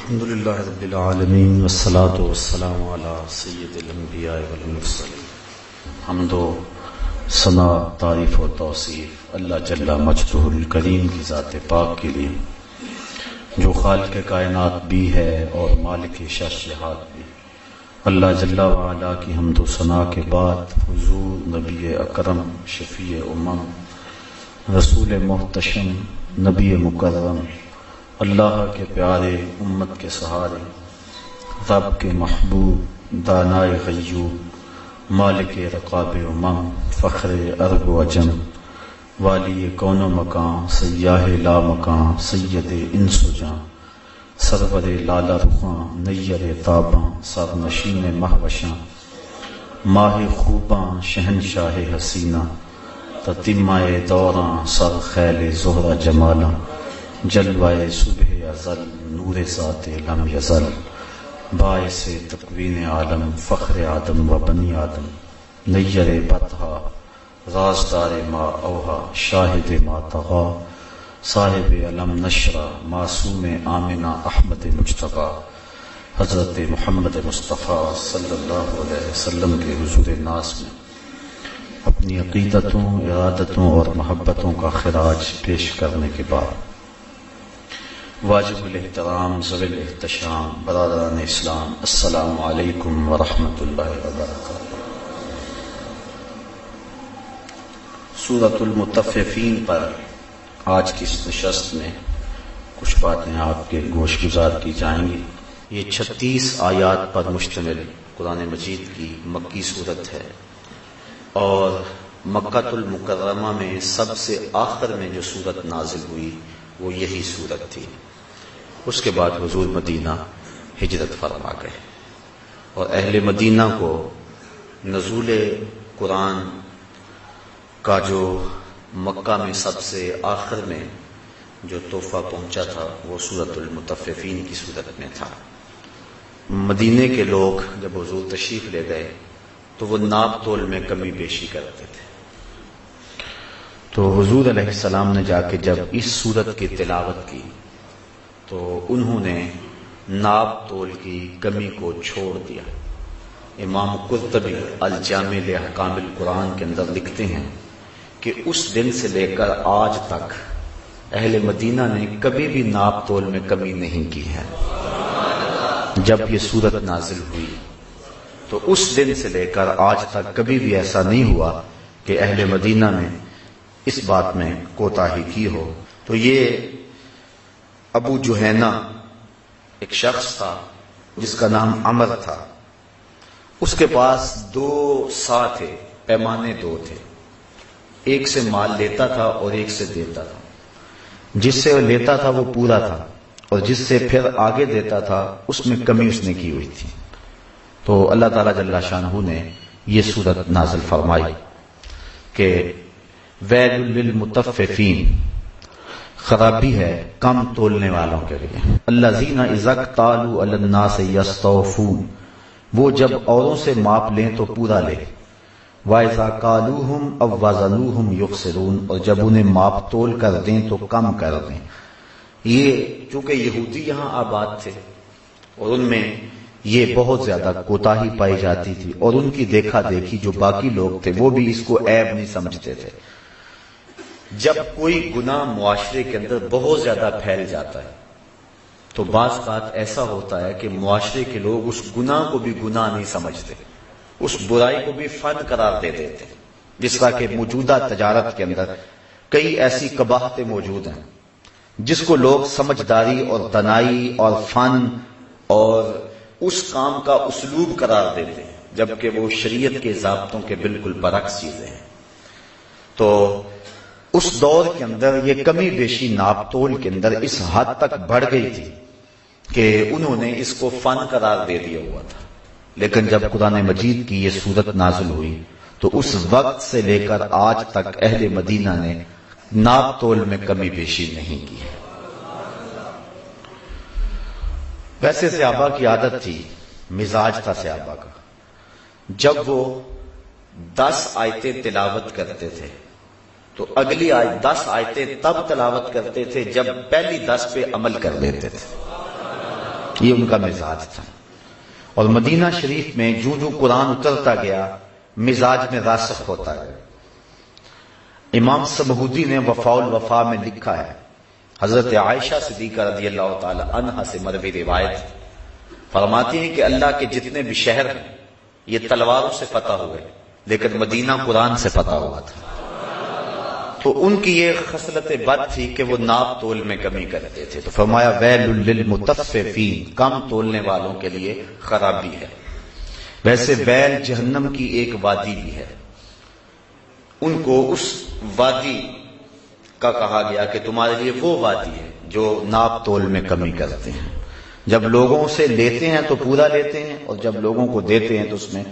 الحمدللہ رب العالمین والصلاة والسلام علی سید الانبیاء والمرسلین. حمد و ثنا، تعریف و توصیف اللہ جل مجدہ الکریم کی ذات پاک کے لیے جو خالق کائنات بھی ہے اور مالک شش جہات بھی. اللہ جل وعلا کی حمد و ثنا کے بعد حضور نبی اکرم، شفیع امم، رسول محتشم، نبی مکرم، اللہ کے پیارے، امت کے سہارے، رب کے محبوب، دانائے غیوب، مالک رقاب امم، فخر عرب و عجم، والی کون و مکان، سیاہ لا مکان، سید انس و جاں، سرور لالا رخاں، نیر تاباں، سرنشین مہوشاں، ماہ خوباں، شہنشاہ حسینہ، تتمہ دوراں، سر خیل زہرہ جمالاں، جلوائے صبح ازل، نور ذات لم یزل، باعث تکوین عالم، فخر آدم و بنی آدم، نیر بطحا، رازدار ما اوہا، شاہد ما طغا، صاحب علم نشرہ، معصوم آمنہ احمد مجتبیٰ، حضرت محمد مصطفیٰ صلی اللہ علیہ وسلم کے حضور ناس میں اپنی عقیدتوں، ارادتوں اور محبتوں کا خراج پیش کرنے کے بعد واجب الاحترام، ذوی الاحتشام، برادران اسلام، السلام علیکم ورحمۃ اللہ وبرکاتہ. سورۃ المطففین پر آج کی اس نشست میں کچھ باتیں آپ کے گوش گزار کی جائیں گی. یہ 36 آیات پر مشتمل قرآن مجید کی مکی صورت ہے اور مکۃ المکرمہ میں سب سے آخر میں جو صورت نازل ہوئی وہ یہی صورت تھی. اس کے بعد حضور مدینہ ہجرت فرما گئے اور اہل مدینہ کو نزول قرآن کا جو مکہ میں سب سے آخر میں جو تحفہ پہنچا تھا وہ سورۃ المطففین کی صورت میں تھا. مدینے کے لوگ جب حضور تشریف لے گئے تو وہ ناپ تول میں کمی بیشی کرتے تھے. تو حضور علیہ السلام نے جا کے جب اس صورت کی تلاوت کی تو انہوں نے ناپ تول کی کمی کو چھوڑ دیا. امام قرطبی الجامع لاحکام القرآن کے اندر لکھتے ہیں کہ اس دن سے لے کر آج تک اہل مدینہ نے کبھی بھی ناپ تول میں کمی نہیں کی ہے. جب یہ صورت نازل ہوئی تو اس دن سے لے کر آج تک کبھی بھی ایسا نہیں ہوا کہ اہل مدینہ نے اس بات میں کوتاہی کی ہو. تو یہ ابو جہینہ ایک شخص تھا جس کا نام عمر تھا. اس کے پاس 2 سا تھے، پیمانے 2 تھے. ایک سے مال لیتا تھا اور ایک سے دیتا تھا. جس سے وہ لیتا تھا وہ پورا تھا اور جس سے پھر آگے دیتا تھا اس میں کمی اس نے کی ہوئی تھی. تو اللہ تعالیٰ جل شانہ نے یہ صورت نازل فرمائی کہ ویل للمطففین، خرابی ہے کم تولنے والوں کے لیے. الذین اذا اکتالوا علی الناس یستوفون، وہ جب اوروں سے ماپ لیں تو پورا لیں. واذا کالوہم او وزنوہم یخسرون، اور جب انہیں ماپ تول کر دیں تو کم کر دیں. یہ چونکہ یہودی یہاں آباد تھے اور ان میں یہ بہت زیادہ کوتاہی پائی جاتی تھی اور ان کی دیکھا دیکھی جو باقی لوگ تھے وہ بھی اس کو عیب نہیں سمجھتے تھے. جب کوئی گناہ معاشرے کے اندر بہت زیادہ پھیل جاتا ہے تو بعض اوقات ایسا ہوتا ہے کہ معاشرے کے لوگ اس گناہ کو بھی گناہ نہیں سمجھتے، اس برائی کو بھی فن قرار دے دیتے. جس طرح کہ موجودہ تجارت کے اندر کئی ایسی قباحتیں موجود ہیں جس کو لوگ سمجھداری اور دانائی اور فن اور اس کام کا اسلوب قرار دیتے ہیں جبکہ وہ شریعت کے ضابطوں کے بالکل برعکس چیزیں ہیں. تو اس دور کے اندر یہ کمی بیشی ناپ تول کے اندر اس حد تک بڑھ گئی تھی کہ انہوں نے اس کو فن قرار دے دیا ہوا تھا. لیکن جب قرآن مجید کی یہ صورت نازل ہوئی تو اس وقت سے لے کر آج تک اہل مدینہ نے ناپ تول میں کمی بیشی نہیں کی. ویسے صحابہ کی عادت تھی، مزاج تھا صحابہ کا، جب وہ 10 آیتیں تلاوت کرتے تھے تو اگلی 10 آیتیں تب تلاوت کرتے تھے جب پہلی 10 پہ عمل کر لیتے تھے. یہ ان کا مزاج تھا. اور مدینہ شریف میں جو جو قرآن اترتا گیا مزاج میں راسخ ہوتا گیا. امام سمہودی نے وفاء الوفا میں لکھا ہے، حضرت عائشہ صدیقہ رضی اللہ تعالی عنہا سے مروی روایت فرماتی ہیں کہ اللہ کے جتنے بھی شہر ہیں یہ تلواروں سے فتح ہوئے، لیکن مدینہ قرآن سے فتح ہوا تھا. تو ان کی یہ خصلت بد تھی کہ وہ ناپ تول میں کمی کرتے تھے. تو فرمایا ویل للمطففین، کم تولنے والوں کے لیے خرابی ہے. ویسے ویل جہنم کی ایک وادی بھی ہے، ان کو اس وادی کا کہا گیا کہ تمہارے لیے وہ وادی ہے جو ناپ تول میں کمی کرتے ہیں. جب لوگوں سے لیتے ہیں تو پورا لیتے ہیں، اور جب لوگوں کو دیتے ہیں تو اس میں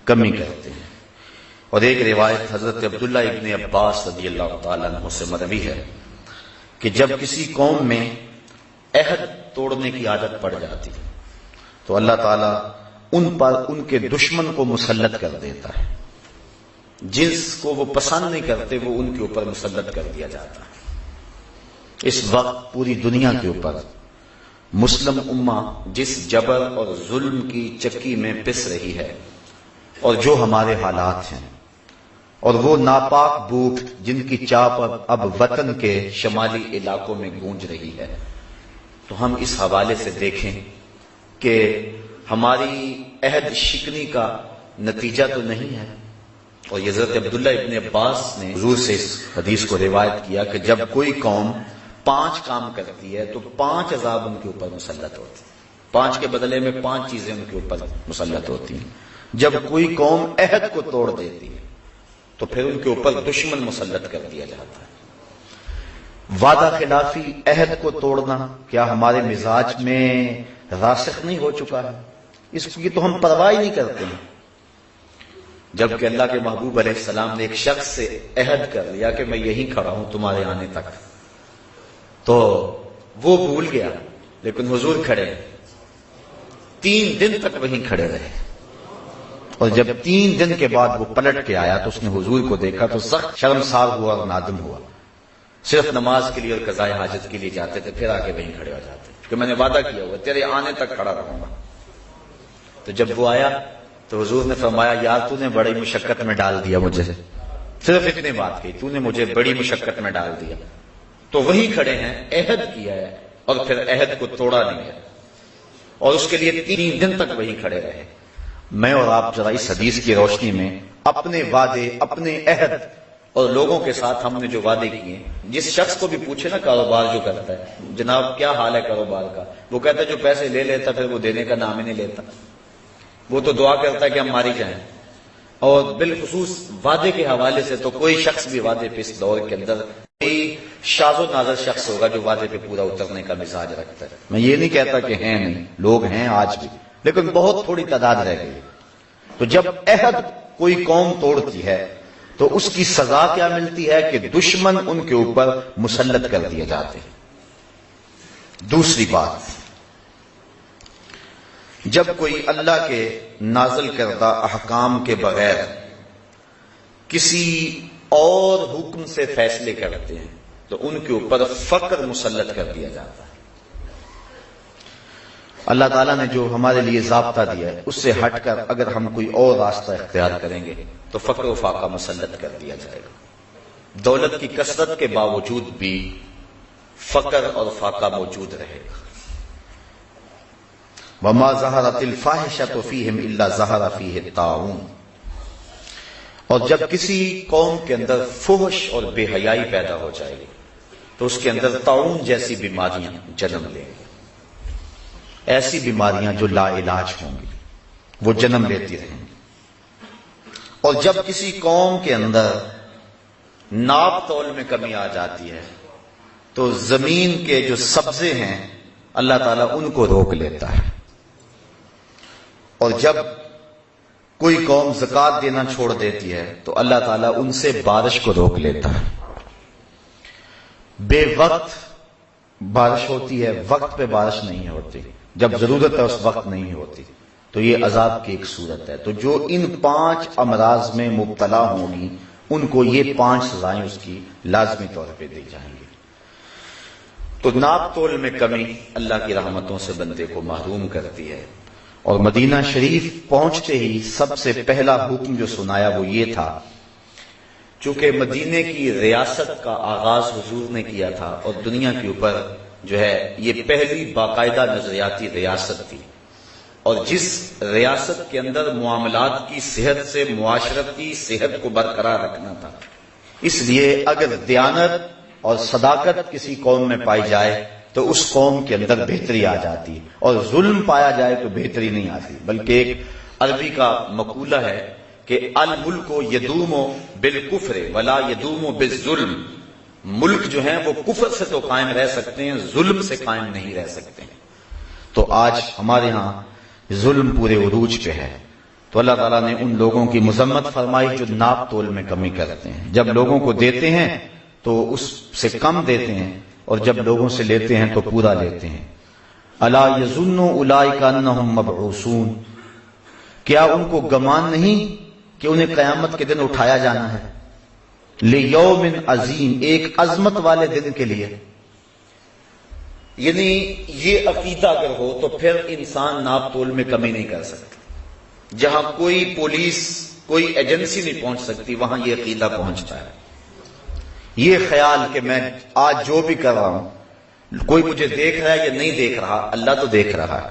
کمی کرتے ہیں. اور ایک روایت حضرت عبداللہ ابن عباس رضی اللہ تعالیٰ عنہ سے مروی ہے کہ جب کسی قوم میں عہد توڑنے کی عادت پڑ جاتی تو اللہ تعالیٰ ان پر ان کے دشمن کو مسلط کر دیتا ہے. جس کو وہ پسند نہیں کرتے وہ ان کے اوپر مسلط کر دیا جاتا ہے. اس وقت پوری دنیا کے اوپر مسلم امہ جس جبر اور ظلم کی چکی میں پس رہی ہے، اور جو ہمارے حالات ہیں، اور وہ ناپاک بھوک جن کی چاپ اب وطن کے شمالی علاقوں میں گونج رہی ہے، تو ہم اس حوالے سے دیکھیں کہ ہماری عہد شکنی کا نتیجہ تو نہیں ہے. اور یہ حضرت عبداللہ ابن عباس نے حضور سے اس حدیث کو روایت کیا کہ جب کوئی قوم 5 کام کرتی ہے تو 5 عذاب ان کے اوپر مسلط ہوتے ہیں. 5 کے بدلے میں 5 چیزیں ان کے اوپر مسلط ہوتی ہیں. جب کوئی قوم عہد کو توڑ دیتی ہے تو پھر ان کے اوپر دشمن مسلط کر دیا جاتا ہے. وعدہ خلافی، عہد کو توڑنا کیا ہمارے مزاج میں راسخ نہیں ہو چکا ہے؟ اس کی تو ہم پرواہ نہیں کرتے ہیں. جبکہ اللہ کے محبوب علیہ السلام نے ایک شخص سے عہد کر لیا کہ میں یہیں کھڑا ہوں تمہارے آنے تک، تو وہ بھول گیا، لیکن حضور کھڑے 3 دن تک وہیں کھڑے رہے. اور جب 3 دن کے بعد وہ پلٹ کے آیا تو اس نے حضور کو دیکھا تو سخت شرمسار ہوا اور نادم ہوا. صرف نماز کے لیے اور قضاء حاجت کے لیے جاتے تھے، پھر آگے وہیں کھڑے ہو جاتے کہ میں نے وعدہ کیا ہوا تیرے آنے تک کھڑا رہوں گا. تو جب وہ آیا تو حضور نے فرمایا یار تو نے بڑی مشقت میں ڈال دیا مجھے، صرف اتنی بات کہی، تو نے مجھے بڑی مشقت میں ڈال دیا. تو وہی کھڑے ہیں، عہد کیا ہے اور پھر عہد کو توڑا نہیں ہے، اور اس کے لیے 3 دن تک وہی کھڑے رہے. میں اور آپ ذرا اس حدیث کی روشنی میں اپنے وعدے، اپنے عہد اور لوگوں کے ساتھ ہم نے جو وعدے کیے، جس شخص کو بھی پوچھے نا کاروبار جو کرتا ہے جناب کیا حال ہے کاروبار کا، وہ کہتا ہے جو پیسے لے لیتا پھر وہ دینے کا نام ہی نہیں لیتا، وہ تو دعا کرتا ہے کہ ہم ماری جائیں. اور بالخصوص وعدے کے حوالے سے تو کوئی شخص بھی وعدے پہ اس دور کے اندر کوئی شاذ و نادر شخص ہوگا جو وعدے پہ پورا اترنے کا مزاج رکھتا ہے. میں یہ نہیں کہتا کہ ہیں نہیں، لوگ ہیں آج بھی، لیکن بہت تھوڑی تعداد رہ گئی. تو جب عہد کوئی قوم توڑتی ہے تو اس کی سزا کیا ملتی ہے کہ دشمن ان کے اوپر مسلط کر دیے جاتے ہیں. دوسری بات، جب کوئی اللہ کے نازل کردہ احکام کے بغیر کسی اور حکم سے فیصلے کرتے ہیں تو ان کے اوپر فقر مسلط کر دیا جاتا ہے. اللہ تعالیٰ نے جو ہمارے لیے ضابطہ دیا ہے اس سے ہٹ کر اگر ہم کوئی اور راستہ اختیار کریں گے تو فقر و فاقہ مسلط کر دیا جائے گا. دولت کی کثرت کے باوجود بھی فقر اور فاقہ موجود رہے گا. وَمَا ظَهَرَتِ الْفَاحِشَةُ فِيهِمْ إِلَّا ظَهَرَ فِيهِ الطَّاعُونُ. اور جب کسی قوم کے اندر فحش اور بے حیائی پیدا ہو جائے گی تو اس کے اندر طاعون جیسی بیماریاں جنم لیں گی. ایسی بیماریاں جو لا علاج ہوں گی وہ جنم لیتی رہیں گی. اور جب کسی قوم کے اندر ناپ تول میں کمی آ جاتی ہے تو زمین کے جو سبزے ہیں اللہ تعالیٰ ان کو روک لیتا ہے. اور جب کوئی قوم زکوٰۃ دینا چھوڑ دیتی ہے تو اللہ تعالیٰ ان سے بارش کو روک لیتا ہے. بے وقت بارش ہوتی ہے، وقت پہ بارش نہیں ہوتی، جب ضرورت ہے اس وقت نہیں ہوتی، تو یہ عذاب کی ایک صورت ہے. تو جو ان 5 امراض میں مبتلا ہوں گی ان کو یہ 5 سزائیں اس کی لازمی طور پہ دی جائیں گی. تو ناپ تول میں کمی اللہ کی رحمتوں سے بندے کو محروم کرتی ہے. اور مدینہ شریف پہنچتے ہی سب سے پہلا حکم جو سنایا وہ یہ تھا، چونکہ مدینے کی ریاست کا آغاز حضور نے کیا تھا اور دنیا کے اوپر جو ہے یہ پہلی باقاعدہ نظریاتی ریاست تھی، اور جس ریاست کے اندر معاملات کی صحت سے معاشرتی صحت کو برقرار رکھنا تھا، اس لیے اگر دیانت اور صداقت کسی قوم میں پائی جائے تو اس قوم کے اندر بہتری آ جاتی، اور ظلم پایا جائے تو بہتری نہیں آتی. بلکہ ایک عربی کا مقولہ ہے کہ الملک یدوم بالکفر ولا یدوم بالظلم. ملک جو ہیں وہ کفر سے تو قائم رہ سکتے ہیں، ظلم سے قائم نہیں رہ سکتے ہیں. تو آج ہمارے ہاں ظلم پورے عروج پہ ہے. تو اللہ تعالیٰ نے ان لوگوں کی مذمت فرمائی جو ناپ تول میں کمی کرتے ہیں. جب لوگوں کو دیتے ہیں تو اس سے کم دیتے ہیں، اور جب لوگوں سے لیتے ہیں تو پورا لیتے ہیں. الا یظن اولئک انہم مبعوثون، کیا ان کو گمان نہیں کہ انہیں قیامت کے دن اٹھایا جانا ہے؟ لیوم عظیم، ایک عظمت والے دن کے لیے. یعنی یہ عقیدہ اگر ہو تو پھر انسان ناپ تول میں کمی نہیں کر سکتا. جہاں کوئی پولیس کوئی ایجنسی نہیں پہنچ سکتی وہاں یہ عقیدہ پہنچتا ہے. یہ خیال کہ میں آج جو بھی کر رہا ہوں کوئی مجھے دیکھ رہا ہے یا نہیں دیکھ رہا، اللہ تو دیکھ رہا ہے،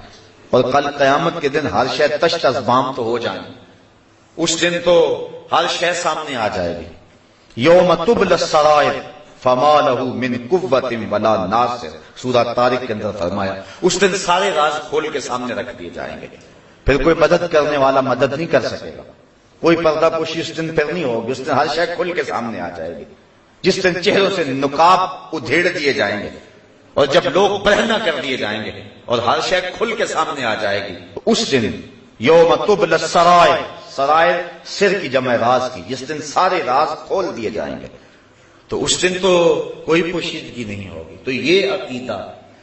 اور کل قیامت کے دن ہر شے تشت ازبام تو ہو جائیں، اس دن تو ہر شے سامنے آ جائے گی. یوم تبلی السرائر فما لہ من قوۃ ولا ناصر، سورہ طارق کے اندر فرمایا اس دن سارے راز کھول کے سامنے رکھ دیے جائیں گے، پھر کوئی مدد کرنے والا مدد نہیں کر سکے گا، کوئی پردہ پوشی اس دن پھر نہیں ہوگی. اس دن ہر شے کھل کے سامنے آ جائے گی، جس دن چہروں سے نقاب ادھیڑ دیے جائیں گے، اور جب لوگ برہنہ کر دیے جائیں گے اور ہر شے کھل کے سامنے آ جائے گی. اس دن یوم تبلی السرائر، سرائر سر کی جمع راز کی، جس دن سارے راز کھول دیے جائیں گے، تو اس دن تو کوئی پوشیدگی نہیں ہوگی. تو یہ عقیدہ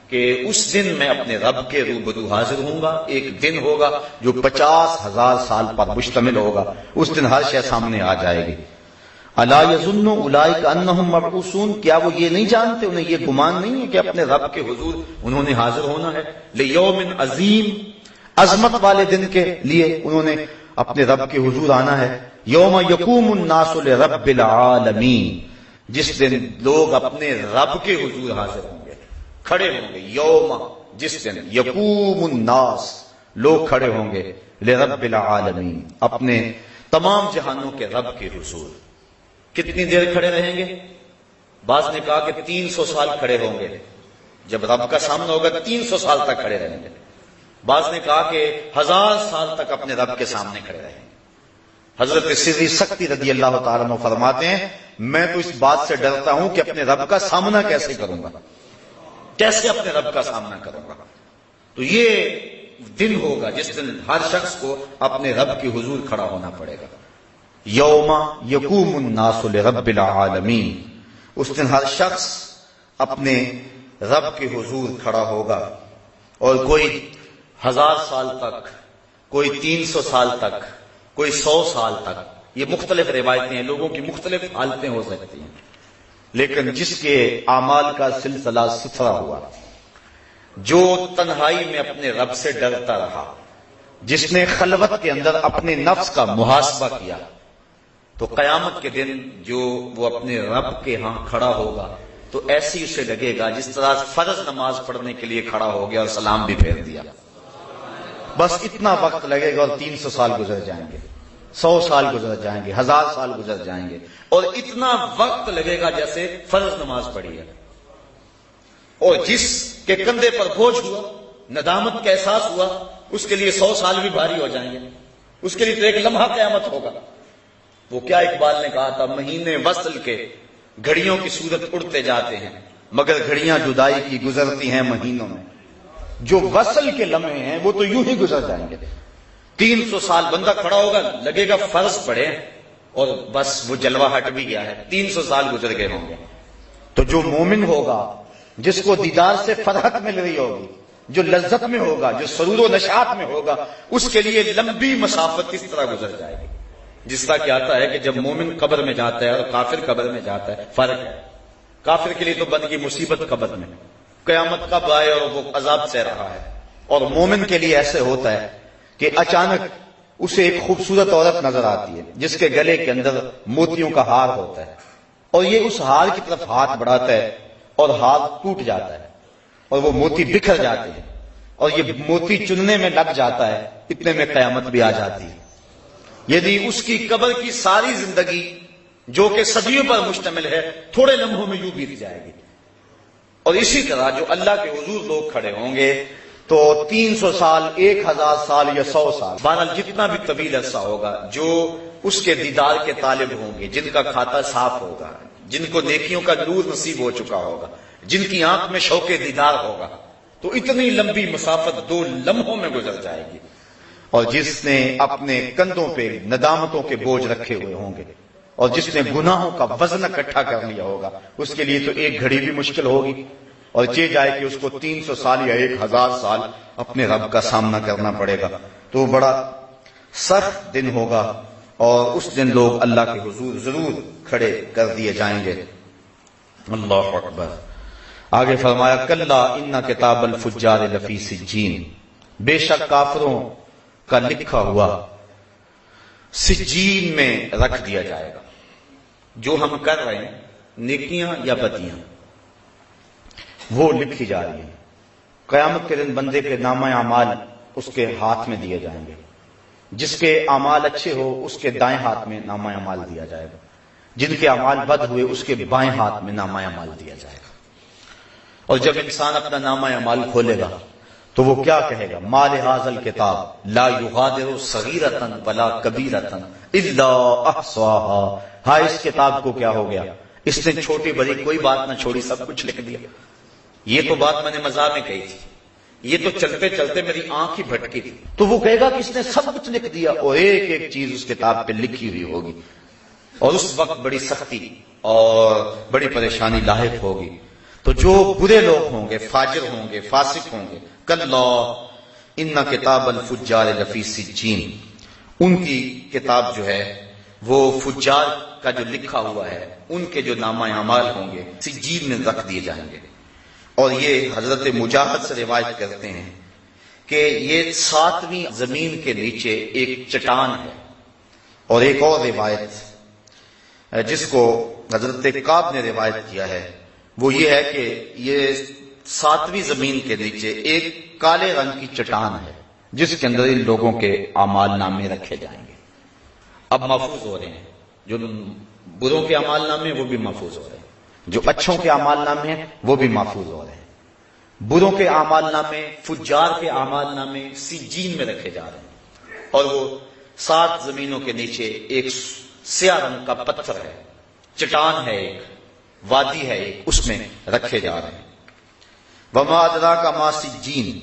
کہ اس دن میں اپنے رب کے روبرو حاضر ہوں گا، ایک دن ہوگا جو 50,000 سال پر مشتمل ہوگا، اس دن ہر شے سامنے آ جائے گی. الا یظن اولئک انہم مبعوثون، کیا وہ یہ نہیں جانتے، انہیں یہ گمان نہیں ہے کہ اپنے رب کے حضور انہوں نے حاضر ہونا ہے. لیوم عظیم، عظمت والے دن کے لیے انہوں نے اپنے رب کے حضور آنا ہے. یوم یقوم الناس لرب العالمین، جس دن لوگ اپنے رب کے حضور حاضر ہوں گے، کھڑے ہوں گے. یوم، جس دن، یقوم الناس، لوگ کھڑے ہوں گے، لرب العالمین، اپنے تمام جہانوں کے رب کے حضور. کتنی دیر کھڑے رہیں گے؟ بعض نے کہا کہ 300 سال کھڑے ہوں گے. جب رب کا سامنا ہوگا 300 سال تک کھڑے رہیں گے. بعض نے کہا کہ 1000 سال تک اپنے رب کے سامنے کھڑے رہیں گے. حضرت سری سختی رضی اللہ تعالیٰ عنہ فرماتے ہیں میں تو اس بات سے ڈرتا ہوں کہ اپنے رب کا سامنا کیسے کروں گا، کیسے اپنے رب کا سامنا کروں گا. تو یہ دن ہوگا جس دن ہر شخص کو اپنے رب کے حضور کھڑا ہونا پڑے گا. یوم یقوم الناس لرب العالمین، اس دن ہر شخص اپنے رب کے حضور کھڑا ہوگا، اور کوئی 1000 سال تک، کوئی 300 سال تک، کوئی 100 سال تک. یہ مختلف روایتیں ہیں، لوگوں کی مختلف حالتیں ہو سکتی ہیں، لیکن جس کے اعمال کا سلسلہ ستھرا ہوا، جو تنہائی میں اپنے رب سے ڈرتا رہا، جس نے خلوت کے اندر اپنے نفس کا محاسبہ کیا، تو قیامت کے دن جو وہ اپنے رب کے ہاں کھڑا ہوگا تو ایسی اسے لگے گا جس طرح فرض نماز پڑھنے کے لیے کھڑا ہو گیا اور سلام بھی پھیر دیا. بس اتنا وقت لگے گا اور 300 سال گزر جائیں گے، 100 سال گزر جائیں گے، 1000 سال گزر جائیں گے، اور اتنا وقت لگے گا جیسے فرض نماز پڑھی ہے. اور جس کے کندھے پر بوجھ ہوا، ندامت کا احساس ہوا، اس کے لیے 100 سال بھی بھاری ہو جائیں گے. اس کے لیے تو ایک لمحہ قیامت ہوگا. وہ کیا اقبال نے کہا تھا، مہینے وصل کے گھڑیوں کی صورت اڑتے جاتے ہیں، مگر گھڑیاں جدائی کی گزرتی ہیں مہینوں میں. جو وصل کے لمحے ہیں وہ تو یوں ہی گزر جائیں گے. 300 سال بندہ کھڑا ہوگا، لگے گا فرض پڑے اور بس وہ جلوہ ہٹ بھی گیا ہے، 300 سال گزر گئے ہوں گے. تو جو مومن ہوگا، جس کو دیدار سے فرحت مل رہی ہوگی، جو لذت میں ہوگا، جو سرور و نشاط میں ہوگا، اس کے لیے لمبی مسافت اس طرح گزر جائے گی. جس طرح کہ آتا ہے کہ جب مومن قبر میں جاتا ہے اور کافر قبر میں جاتا ہے، فرق ہے. کافر کے لیے تو بن گئی مصیبت قبر میں، قیامت کب آئے اور وہ عذاب سہ رہا ہے. اور مومن کے لیے ایسے ہوتا ہے کہ اچانک اسے ایک خوبصورت عورت نظر آتی ہے جس کے گلے کے اندر موتیوں کا ہار ہوتا ہے، اور یہ اس ہار کی طرف ہاتھ بڑھاتا ہے اور ہار ٹوٹ جاتا ہے اور وہ موتی بکھر جاتے ہیں اور یہ موتی چننے میں لگ جاتا ہے، اتنے میں قیامت بھی آ جاتی ہے. یعنی اس کی قبر کی ساری زندگی جو کہ صدیوں پر مشتمل ہے تھوڑے لمحوں میں یوں بیت جائے گی. اور اسی طرح جو اللہ کے حضور لوگ کھڑے ہوں گے تو 300 سال، 1000 سال یا 100 سال، بہرحال جتنا بھی طویل عرصہ ہوگا، جو اس کے دیدار کے طالب ہوں گے، جن کا کھاتا صاف ہوگا، جن کو نیکیوں کا نور نصیب ہو چکا ہوگا، جن کی آنکھ میں شوق دیدار ہوگا، تو اتنی لمبی مسافت 2 لمحوں میں گزر جائے گی. اور جس نے اپنے کندھوں پہ ندامتوں کے بوجھ رکھے ہوئے ہوں گے اور جس نے گناہوں کا وزن اکٹھا کر لیا ہوگا، اس کے لیے تو 1 گھڑی بھی مشکل ہوگی، اور یہ جائے کہ اس کو 300 سال یا 1000 سال اپنے رب کا سامنا کرنا پڑے گا. تو بڑا سخت دن ہوگا اور اس دن لوگ اللہ کے حضور ضرور کھڑے کر دیے جائیں گے. اللہ اکبر. آگے فرمایا کلا ان کتاب الفجار لفی سجین، بے شک کافروں کا لکھا ہوا سجین میں رکھ دیا جائے گا. جو ہم کر رہے ہیں نیکیاں یا بدیاں وہ لکھی جا رہی ہیں. قیامت کے دن بندے کے نامہ اعمال اس کے ہاتھ میں دیے جائیں گے. جس کے اعمال اچھے ہو اس کے دائیں ہاتھ میں نامہ اعمال دیا جائے گا، جن کے اعمال بد ہوئے اس کے بائیں ہاتھ میں نامہ اعمال دیا جائے گا. اور جب انسان اپنا نامہ اعمال کھولے گا تو وہ کیا کہے گا؟ ما لہذا الکتاب لا یغادر صغیرۃ ولا کبیرۃ الا احصاها. ہاں اس کتاب کو کیا ہو گیا؟ اس نے چھوٹی بڑی کوئی بات نہ چھوڑی، سب کچھ لکھ دیا. یہ تو بات میں نے مزاح میں کہی تھی، یہ تو چلتے چلتے میری آنکھ ہی بھٹکی تھی. تو وہ کہے گا کہ اس نے سب کچھ لکھ دیا اور ایک ایک چیز اس کتاب پہ لکھی ہوئی ہوگی. اور اس وقت بڑی سختی اور بڑی پریشانی لاحق ہوگی. تو جو برے لوگ ہوں گے، فاجر ہوں گے، فاسق ہوں گے، کلا ان کتاب الفجار لفی سجین، ان کی کتاب جو ہے وہ فجار کا جو لکھا ہوا ہے ان کے جو نامہ اعمال ہوں گے سجین میں رکھ دیے جائیں گے. اور یہ حضرت مجاہد سے روایت کرتے ہیں کہ یہ 7ویں زمین کے نیچے ایک چٹان ہے. اور ایک اور روایت جس کو حضرت کعب نے روایت کیا ہے وہ یہ ہے کہ یہ 7ویں زمین کے نیچے ایک کالے رنگ کی چٹان ہے جس کے اندر ان لوگوں کے اعمال نامے رکھے جائیں گے. اب محفوظ ہو رہے ہیں، جو بروں کے اعمال نامے وہ بھی محفوظ ہو رہے ہیں، جو اچھوں کے اعمال نامے ہیں وہ بھی محفوظ ہو رہے ہیں. بروں کے اعمال نامے، فجار کے اعمال نامے سجین میں رکھے جا رہے ہیں. اور وہ 7 زمینوں کے نیچے ایک سیاہ رنگ کا پتھر ہے، چٹان ہے، ایک وادی ہے، ایک اس میں رکھے جا رہے ہیں. وما ادراک ما سجین،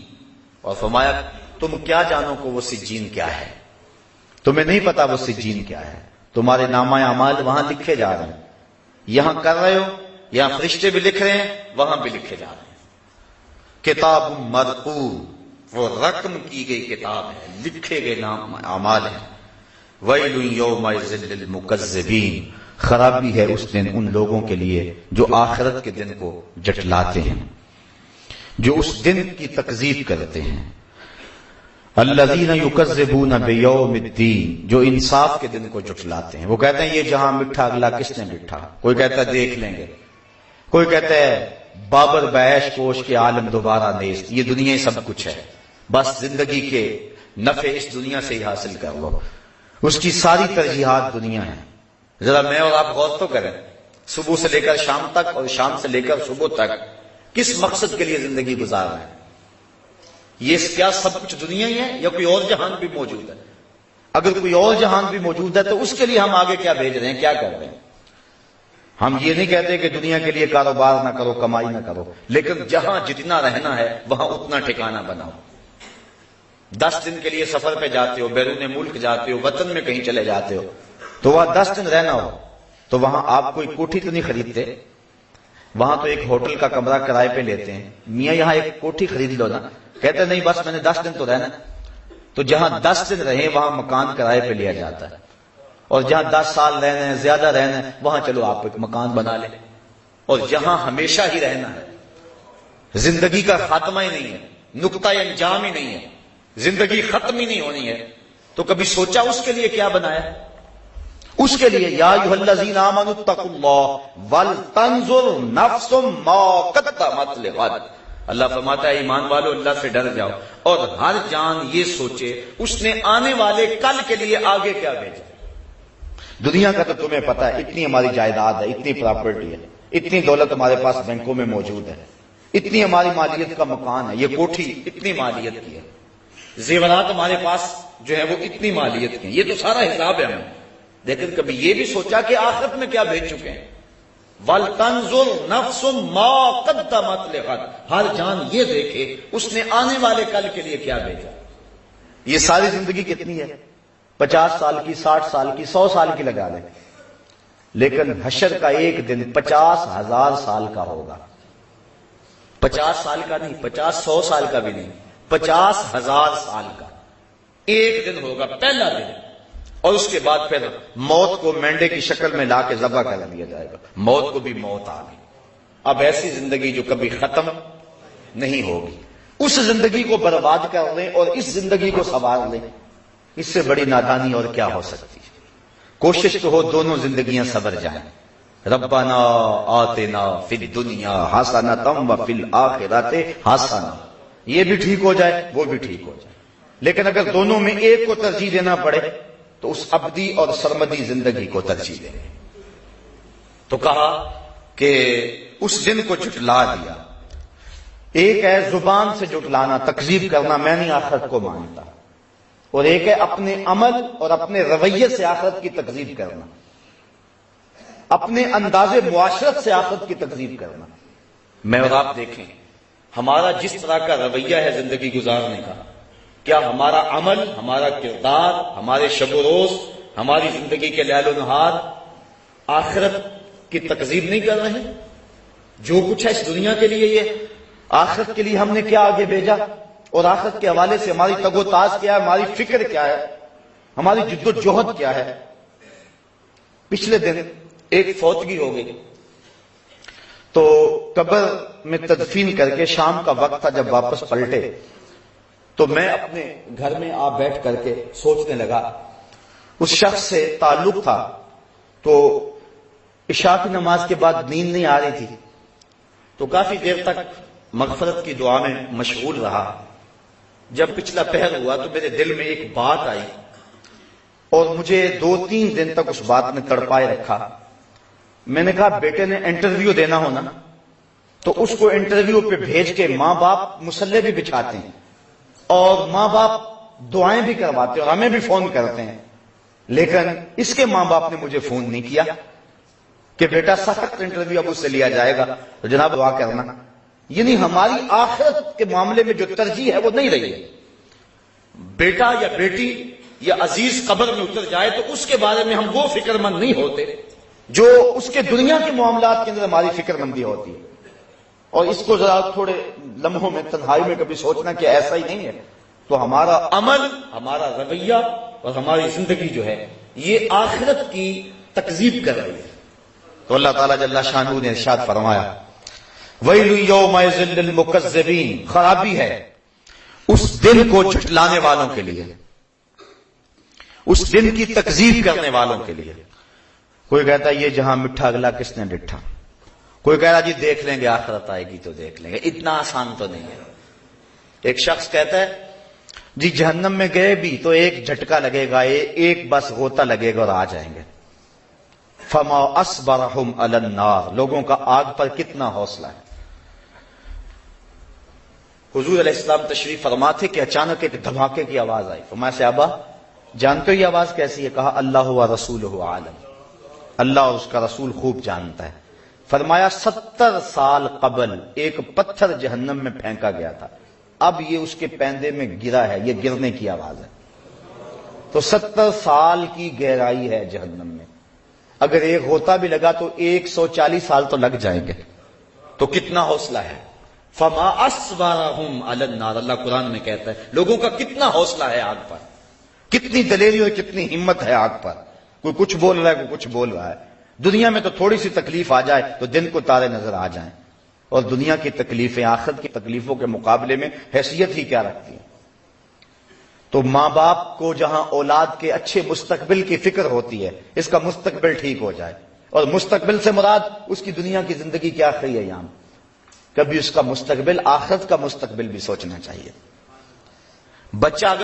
اور فرمایا تم کیا جانو کہ وہ سجین کیا ہے؟ تمہیں نہیں پتا وہ سجین کیا ہے. تمہارے نامہ اعمال وہاں لکھے جا رہے ہیں، یہاں کر رہے ہو، یہاں فرشتے بھی لکھ رہے ہیں، وہاں بھی لکھے جا رہے ہیں. کتاب مرقوم، وہ رقم کی گئی کتاب ہے، لکھے گئے نام اعمال ہیں. ویل یومئذ للمکذبین، خرابی ہے اس دن ان لوگوں کے لیے جو آخرت کے دن کو جٹلاتے ہیں، جو اس دن کی تکذیب کرتے ہیں. الذین یکذبون بیوم الدین، جو انصاف کے دن کو جٹلاتے ہیں. وہ کہتے ہیں یہ جہاں مٹھا اگلا کس نے مٹھا، کوئی کہتا ہے دیکھ لیں گے، کوئی کہتا ہے بابر بیش کوش کے عالم دوبارہ نیست، یہ دنیا سب کچھ ہے، بس زندگی کے نفع اس دنیا سے ہی حاصل کر لو. اس کی ساری ترجیحات دنیا ہے. ذرا میں اور آپ غور تو کریں، صبح سے لے کر شام تک اور شام سے لے کر صبح تک کس مقصد کے لیے زندگی گزار رہے ہیں؟ یہ کیا سب کچھ دنیا ہی ہے یا کوئی اور جہان بھی موجود ہے؟ اگر کوئی اور جہان بھی موجود ہے تو اس کے لیے ہم آگے کیا بھیج رہے ہیں، کیا کر رہے ہیں؟ ہم یہ نہیں کہتے کہ دنیا کے لیے کاروبار نہ کرو، کمائی نہ کرو، لیکن جہاں جتنا رہنا ہے وہاں اتنا ٹھکانہ بناؤ. 10 دن کے لیے سفر پہ جاتے ہو، بیرون ملک جاتے ہو، وطن میں کہیں چلے جاتے ہو، تو وہاں 10 دن رہنا ہو تو وہاں آپ کوئی کوٹھی تو نہیں خریدتے، وہاں تو ایک ہوٹل کا کمرہ کرائے پہ لیتے ہیں. میاں یہاں ایک کوٹھی خرید لو نا، کہتے نہیں بس میں نے 10 دن تو رہنا. تو جہاں 10 دن رہیں وہاں مکان کرائے پہ لیا جاتا ہے، اور جہاں 10 سال رہنا ہے، زیادہ رہنا ہے، وہاں چلو آپ ایک مکان بنا لیں. اور جہاں ہمیشہ ہی رہنا ہے زندگی کا خاتمہ ہی نہیں ہے، نقطہ انجام ہی نہیں ہے، زندگی ختم ہی نہیں ہونی ہے، تو کبھی سوچا اس کے لیے کیا بنایا؟ اس کے لیے یا ایھا الذین آمنوا اتقوا اللہ ولتنظر نفس ما قدمت لغد، اللہ فرماتا ہے ایمان والو اللہ سے ڈر جاؤ اور ہر جان یہ سوچے اس نے آنے والے کل کے لیے آگے کیا بھیجا۔ دنیا کا تو تمہیں پتا ہے، اتنی ہماری جائیداد ہے، اتنی پراپرٹی ہے، اتنی دولت ہمارے پاس بینکوں میں موجود ہے، اتنی ہماری مالیت کا مکان ہے، یہ کوٹھی اتنی مالیت کی ہے، زیورات ہمارے پاس جو ہے وہ اتنی مالیت کی ہے، یہ تو سارا حساب ہے ہمیں، لیکن کبھی یہ بھی سوچا کہ آخرت میں کیا بھیج چکے ہیں؟ وَلْتَنْظُرْ نَفْسٌ مَا قَدَّمَتْ لِغَدٍ، ہر جان یہ دیکھے اس نے آنے والے کل کے لیے کیا بھیجا۔ یہ ساری زندگی کتنی ہے؟ 50 سال کی، 60 سال کی، 100 سال کی لگا لیں، لیکن حشر کا ایک دن 50,000 سال کا ہوگا۔ 50 سال کا نہیں، 100 سال کا بھی نہیں، 50,000 سال کا ایک دن ہوگا، پہلا دن، اور اس کے بعد پھر موت کو مینڈے کی شکل میں لا کے ذبح کر دیا جائے گا، موت کو بھی موت آ گئی۔ اب ایسی زندگی جو کبھی ختم نہیں ہوگی، اس زندگی کو برباد کر لیں اور اس زندگی کو سنوار لیں، اس سے بڑی نادانی اور کیا ہو سکتی ہے؟ کوشش تو ہو دونوں زندگیاں سنور جائیں، ربنا آتنا فی الدنیا حسنۃ وفی الآخرۃ حسنۃ، یہ بھی ٹھیک ہو جائے وہ بھی ٹھیک ہو جائے، لیکن اگر دونوں میں ایک کو ترجیح دینا پڑے تو اس ابدی اور سرمدی زندگی کو ترجیح دیں۔ تو کہا کہ اس دن کو جھٹلا دیا، ایک ہے زبان سے جھٹلانا، تکذیب کرنا، میں نہیں آخرت کو مانتا، اور ایک ہے اپنے عمل اور اپنے رویے سے آخرت کی تکذیب کرنا، اپنے انداز معاشرت سے آخرت کی تکذیب کرنا۔ میں اور آپ دیکھیں ہمارا جس طرح کا رویہ ہے زندگی گزارنے کا، کیا ہمارا عمل، ہمارا کردار، ہمارے شب و روز، ہماری زندگی کے لیل و نہار آخرت کی تکذیب نہیں کر رہے ہیں؟ جو کچھ ہے اس دنیا کے لیے یہ آخرت کے لیے ہم نے کیا آگے بھیجا، اور آخرت کے حوالے سے ہماری تگ و تاز کیا ہے، ہماری فکر کیا ہے، ہماری جد و جہد کیا ہے۔ پچھلے دن ایک فوتگی ہو گئی تو قبر میں تدفین کر کے شام کا وقت تھا، جب واپس پلٹے تو میں اپنے گھر میں آپ بیٹھ کر کے سوچنے لگا، اس شخص سے تعلق تھا تو عشاء کی نماز کے بعد نیند نہیں آ رہی تھی، تو کافی دیر تک مغفرت کی دعا میں مشغول رہا۔ جب پچھلا پہر ہوا تو میرے دل میں ایک بات آئی اور مجھے 2-3 دن تک اس بات نے تڑپائے رکھا۔ میں نے کہا بیٹے نے انٹرویو دینا ہونا تو اس کو انٹرویو پہ بھیج کے ماں باپ مصلے بھی بچھاتے ہیں اور ماں باپ دعائیں بھی کرواتے ہیں اور ہمیں بھی فون کرتے ہیں، لیکن اس کے ماں باپ نے مجھے فون نہیں کیا کہ بیٹا سخت انٹرویو اب اس سے لیا جائے گا تو جناب دعا کرنا۔ یعنی ہماری آخرت کے معاملے میں جو ترجیح ہے وہ نہیں رہی ہے۔ بیٹا یا بیٹی یا عزیز قبر میں اتر جائے تو اس کے بارے میں ہم وہ فکر مند نہیں ہوتے جو اس کے دنیا کے معاملات کے اندر ہماری فکر مندی ہوتی ہے۔ اور اس کو ذرا تھوڑے لمحوں میں تنہائی میں کبھی سوچنا کہ ایسا ہی نہیں ہے تو ہمارا عمل، ہمارا رویہ اور ہماری زندگی جو ہے یہ آخرت کی تکذیب کر رہی ہے۔ تو اللہ تعالیٰ جل شانہ نے ارشاد فرمایا وَيْلٌ يَوْمَئِذٍ لِّلْمُكَذِّبِينَ، خرابی ہے اس دن کو جھٹلانے والوں کے لیے، اس دن کی تکذیب کرنے والوں کے لیے۔ کوئی کہتا ہے یہ جہاں مٹھا اگلا کس نے ڈٹھا، کوئی کہہ رہا جی دیکھ لیں گے آخرت آئے گی تو دیکھ لیں گے، اتنا آسان تو نہیں ہے۔ ایک شخص کہتا ہے جی جہنم میں گئے بھی تو ایک جھٹکا لگے گا، ایک بس غوطہ لگے گا اور آ جائیں گے۔ فما اصبرهم علی النار، لوگوں کا آگ پر کتنا حوصلہ ہے۔ حضور علیہ السلام تشریف فرما تھے کہ اچانک ایک دھماکے کی آواز آئی، فرمایا صحابہ جانتے ہو یہ آواز کیسی ہے؟ کہا اللہ و رسولہ عالم، اللہ اور اس کا رسول خوب جانتا ہے۔ فرمایا 70 سال قبل ایک پتھر جہنم میں پھینکا گیا تھا، اب یہ اس کے پیندے میں گرا ہے، یہ گرنے کی آواز ہے۔ تو 70 سال کی گہرائی ہے جہنم میں، اگر ایک ہوتا بھی لگا تو 140 سال تو لگ جائیں گے، تو کتنا حوصلہ ہے۔ فما اصبرهم علی النار، اللہ قرآن میں کہتا ہے لوگوں کا کتنا حوصلہ ہے آگ پر، کتنی دلیری اور کتنی ہمت ہے آگ پر۔ کوئی کچھ بول رہا ہے، کوئی کچھ بول رہا ہے۔ دنیا میں تو تھوڑی سی تکلیف آ جائے تو دن کو تارے نظر آ جائیں، اور دنیا کی تکلیفیں آخرت کی تکلیفوں کے مقابلے میں حیثیت ہی کیا رکھتی ہیں؟ تو ماں باپ کو جہاں اولاد کے اچھے مستقبل کی فکر ہوتی ہے، اس کا مستقبل ٹھیک ہو جائے، اور مستقبل سے مراد اس کی دنیا کی زندگی کے آخری ایام، کبھی اس کا مستقبل آخرت کا مستقبل بھی سوچنا چاہیے۔ بچہ